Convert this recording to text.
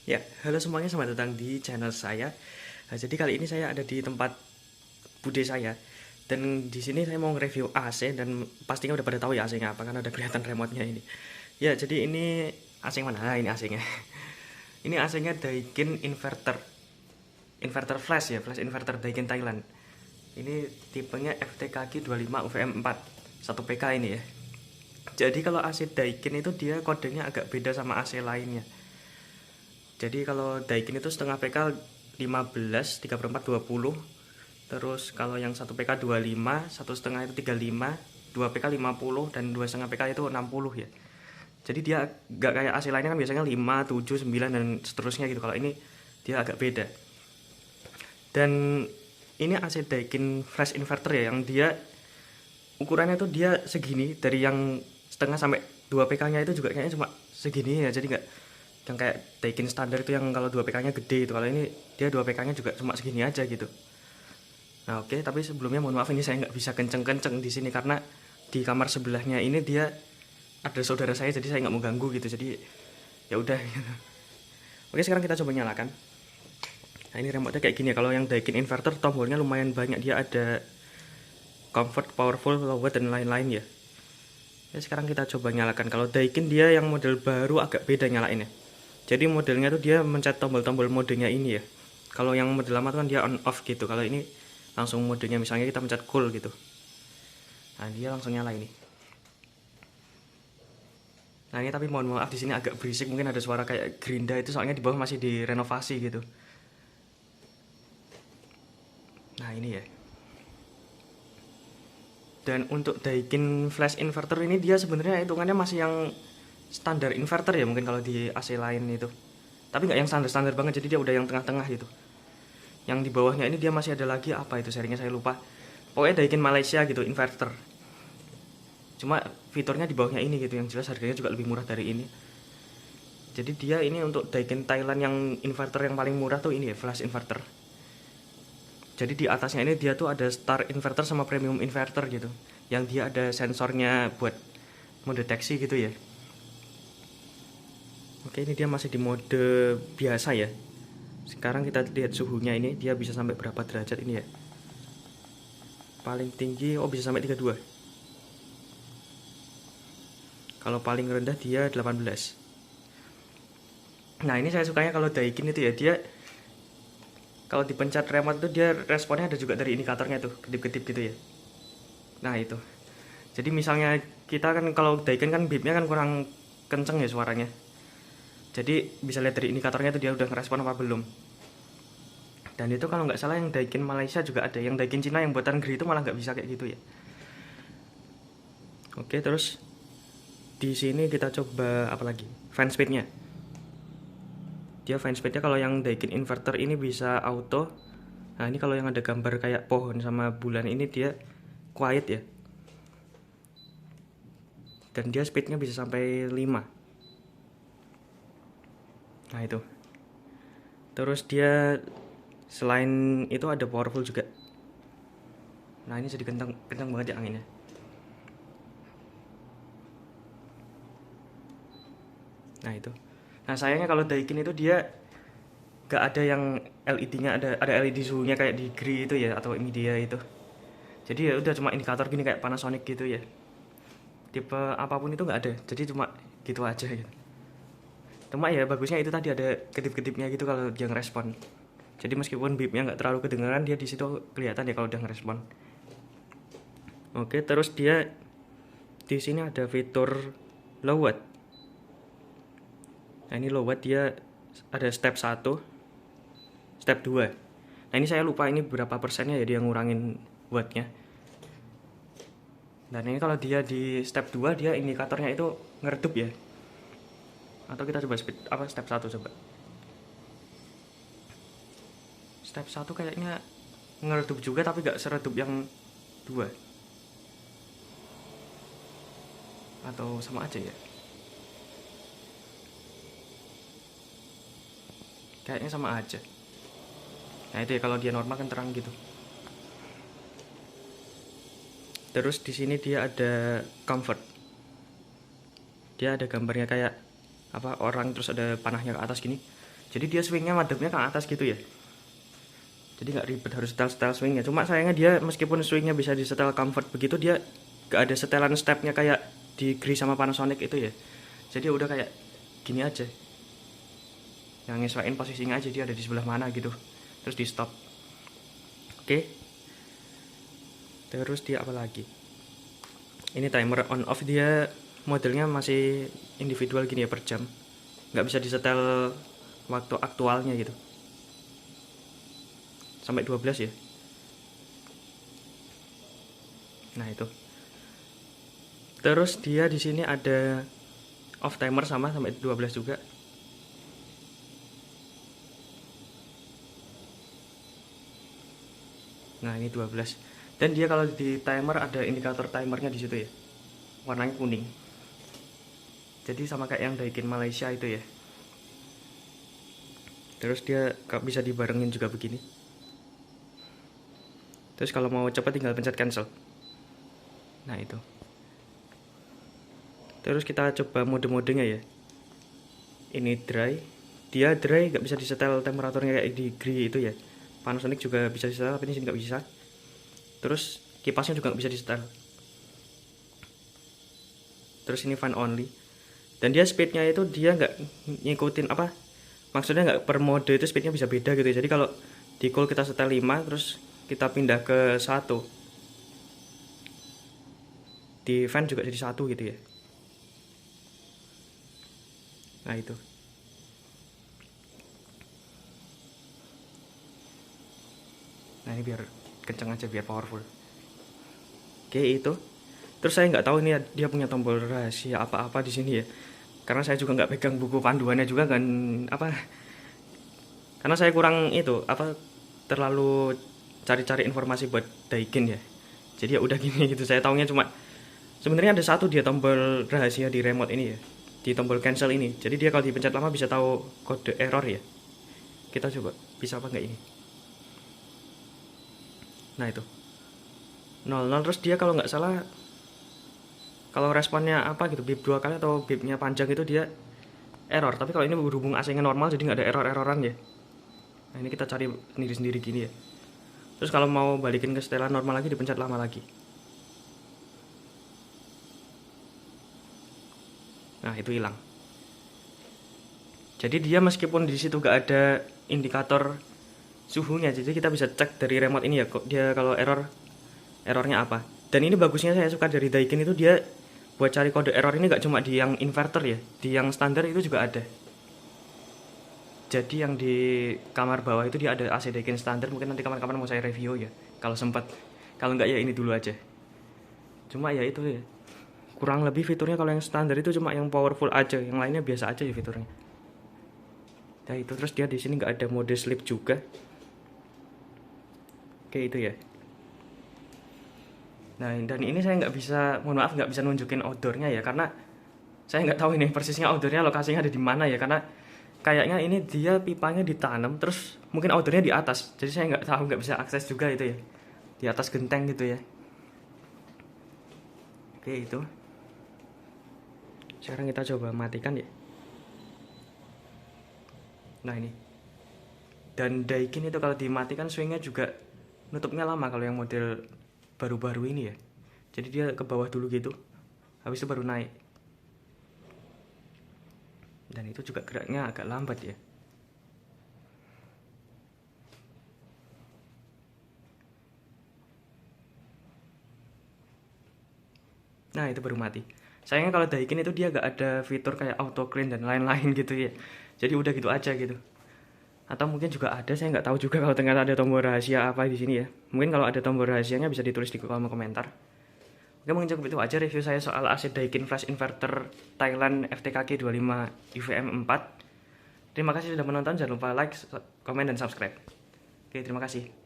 Ya, halo semuanya, selamat datang di channel saya. Nah, jadi kali ini saya ada di tempat bude saya dan di sini saya mau nge-review AC dan pastinya udah pada tahu ya AC-nya apa kan udah kelihatan remote-nya ini. Ya, jadi ini AC yang mana? Nah, ini AC-nya. Ini AC-nya Daikin inverter. Inverter flash ya, flash inverter Daikin Thailand. Ini tipenya FTKG 25 UVM 4. 1 PK ini ya. Jadi kalau AC Daikin itu dia kodenya agak beda sama AC lainnya. Jadi kalau Daikin itu setengah PK 15, 34, 20. Terus kalau yang 1 PK 25, satu setengah itu 35, 2 PK 50 dan 2,5 PK itu 60 ya. Jadi dia nggak kayak AC lainnya kan biasanya 5, 7, 9 dan seterusnya gitu. Kalau ini dia agak beda. Dan ini AC Daikin flash inverter ya yang dia ukurannya tuh dia segini dari yang setengah sampai 2 PK-nya itu juga kayaknya cuma segini ya. Jadi nggak yang kayak Daikin standar itu yang kalau 2 PK-nya gede itu. Kalau ini dia 2 PK-nya juga cuma segini aja gitu. Nah oke, tapi sebelumnya mohon maaf ini saya nggak bisa kenceng-kenceng di sini karena di kamar sebelahnya ini dia ada saudara saya jadi saya nggak mau ganggu gitu. Jadi ya udah. Oke, sekarang kita coba nyalakan. Nah ini remote-nya kayak gini ya. Kalau yang Daikin inverter tombolnya lumayan banyak, dia ada comfort, powerful, low watt dan lain-lain ya. Ya sekarang kita coba nyalakan. Kalau Daikin dia yang model baru agak beda nyalainnya. Jadi modelnya tuh dia mencet tombol-tombol modenya ini ya. Kalau yang model lama tuh kan dia on off gitu. Kalau ini langsung modenya misalnya kita mencet cool gitu. Nah, dia langsung nyala ini. Nah, ini tapi mohon maaf di sini agak berisik, mungkin ada suara kayak gerinda itu soalnya di bawah masih direnovasi gitu. Nah, ini ya. Dan untuk Daikin flash inverter ini dia sebenarnya hitungannya masih yang standar inverter ya mungkin kalau di AC lain itu. Tapi nggak yang standar-standar banget, jadi dia udah yang tengah-tengah gitu. Yang di bawahnya ini dia masih ada lagi apa itu serinya saya lupa. Pokoknya Daikin Malaysia gitu inverter. Cuma fiturnya di bawahnya ini gitu, yang jelas harganya juga lebih murah dari ini. Jadi dia ini untuk Daikin Thailand yang inverter yang paling murah tuh ini ya, flash inverter. Jadi di atasnya ini dia tuh ada star inverter sama premium inverter gitu. Yang dia ada sensornya buat mendeteksi gitu ya. Oke, ini dia masih di mode biasa ya. Sekarang kita lihat suhunya ini, dia bisa sampai berapa derajat ini ya. Paling tinggi, oh bisa sampai 32. Kalau paling rendah dia 18. Nah ini saya sukanya kalau Daikin itu ya, dia kalau dipencet remote itu dia responnya ada juga dari indikatornya tuh, kedip-kedip gitu ya. Nah itu. Jadi misalnya kita kan kalau Daikin kan beepnya kan kurang kenceng ya suaranya. Jadi bisa lihat dari indikatornya tuh dia udah ngerespon apa belum. Dan itu kalau nggak salah yang Daikin Malaysia juga ada, yang Daikin Cina yang buatan Gree itu malah nggak bisa kayak gitu ya. Oke, terus di sini kita coba apa lagi? Fan speednya. Dia fan speednya kalau yang Daikin inverter ini bisa auto. Nah ini kalau yang ada gambar kayak pohon sama bulan ini dia quiet ya. Dan dia speednya bisa sampai 5. Nah itu. Terus dia selain itu ada powerful juga. Nah ini sedikit kencang, kencang banget ya anginnya. Nah itu. Nah sayangnya kalau Daikin itu dia gak ada yang LED-nya, ada LED suhunya kayak di Gree itu ya atau Media itu. Jadi ya udah cuma indikator gini kayak Panasonic gitu ya. Tipe apapun itu nggak ada. Jadi cuma gitu aja gitu. Cuma ya bagusnya itu tadi ada kedip-kedipnya gitu kalau dia ngerespon. Jadi meskipun beepnya nggak terlalu kedengeran, dia di situ kelihatan ya kalau udah ngerespon. Oke, terus dia di sini ada fitur low watt. Nah ini low watt dia ada step 1, step 2. Nah ini saya lupa ini berapa persennya ya dia ngurangin wattnya. Dan ini kalau dia di step 2 dia indikatornya itu ngeredup ya. Atau kita coba speed apa step 1 coba. Step 1 kayaknya ngeredup juga tapi gak seredup yang 2. Atau sama aja ya. Kayaknya sama aja. Nah itu ya kalau dia normal kan terang gitu. Terus di sini dia ada comfort. Dia ada gambarnya kayak apa orang terus ada panahnya ke atas gini. Jadi dia swingnya madepnya ke atas gitu ya. Jadi nggak ribet harus setel swingnya. Cuma sayangnya dia meskipun swingnya bisa di setel comfort begitu, dia nggak ada setelan stepnya kayak di Gree sama Panasonic itu ya. Jadi udah kayak gini aja. Yang nyesuaiin posisinya aja dia ada di sebelah mana gitu. Terus di stop. Oke. Terus dia apa lagi? Ini timer on off, dia modelnya masih individual gini ya, per jam. Nggak bisa disetel waktu aktualnya gitu. Sampai 12 ya. Nah, itu. Terus dia di sini ada off timer sama sampai 12 juga. Nah, ini 12. Dan dia kalau di timer ada indikator timernya di situ ya. Warnanya kuning. Jadi sama kayak yang Daikin Malaysia itu ya. Terus dia bisa dibarengin juga begini. Terus kalau mau cepat tinggal pencet cancel. Nah, itu. Terus kita coba mode-modenya ya. Ini dry. Dia dry nggak bisa disetel temperaturnya kayak di Gree itu ya. Panasonic juga bisa disetel, tapi ini sini nggak bisa. Terus kipasnya juga nggak bisa disetel. Terus ini fan only. Dan dia speednya itu dia nggak ngikutin apa, maksudnya nggak per mode itu speednya bisa beda gitu ya. Jadi kalau di cool kita setel 5, terus kita pindah ke 1, di fan juga jadi 1 gitu ya. Nah, itu. Nah, ini biar kenceng aja, biar powerful. Oke, itu. Terus saya nggak tahu ini dia punya tombol rahasia apa-apa di sini ya. Karena saya juga nggak pegang buku panduannya juga kan, apa. Karena saya kurang itu, apa, terlalu cari-cari informasi buat Daikin ya. Jadi ya udah gini gitu. Saya taunya cuma sebenarnya ada satu dia tombol rahasia di remote ini ya. Di tombol cancel ini. Jadi dia kalau dipencet lama bisa tahu kode error ya. Kita coba bisa apa enggak ini. Nah, itu 00. Terus dia kalau nggak salah, kalau responnya apa gitu, bip 2 kali atau bipnya panjang itu dia error. Tapi kalau ini berhubung AC-nya normal, jadi nggak ada error-erroran ya. Nah, ini kita cari sendiri-sendiri gini ya. Terus kalau mau balikin ke setelan normal lagi, dipencet lama lagi. Nah, itu hilang. Jadi dia meskipun di situ nggak ada indikator suhunya, jadi kita bisa cek dari remote ini ya, kok dia kalau errornya apa. Dan ini bagusnya saya suka dari Daikin itu, dia buat cari kode error ini nggak cuma di yang inverter ya, di yang standar itu juga ada. Jadi yang di kamar bawah itu dia ada AC Daikin standar. Mungkin nanti kapan-kapan mau saya review ya, kalau sempat. Kalau nggak ya ini dulu aja. Cuma ya itu ya, kurang lebih fiturnya kalau yang standar itu cuma yang powerful aja, yang lainnya biasa aja ya fiturnya. Nah, itu. Terus dia di sini nggak ada mode sleep juga. Oke, itu ya. Nah, dan ini saya nggak bisa, mohon maaf nggak bisa nunjukin outdoornya ya, karena saya nggak tahu ini persisnya outdoornya lokasinya ada di mana ya, karena kayaknya ini dia pipanya ditanam, terus mungkin outdoornya di atas, jadi saya nggak tahu, nggak bisa akses juga itu ya, di atas genteng gitu ya. Oke, itu. Sekarang kita coba matikan ya. Nah, ini. Dan Daikin itu kalau dimatikan swingnya juga nutupnya lama kalau yang model baru-baru ini ya. Jadi dia ke bawah dulu gitu, habis itu baru naik. Dan itu juga geraknya agak lambat ya. Nah, itu baru mati. Sayangnya kalau Daikin itu dia gak ada fitur kayak auto clean dan lain-lain gitu ya. Jadi udah gitu aja gitu. Atau mungkin juga ada, saya nggak tahu juga kalau ternyata ada tombol rahasia apa di sini ya. Mungkin kalau ada tombol rahasianya bisa ditulis di kolom komentar. Oke, mungkin cukup itu aja review saya soal AC Daikin Flash Inverter Thailand FTKG 25 IVM 4. Terima kasih sudah menonton, jangan lupa like, komen, dan subscribe. Oke, terima kasih.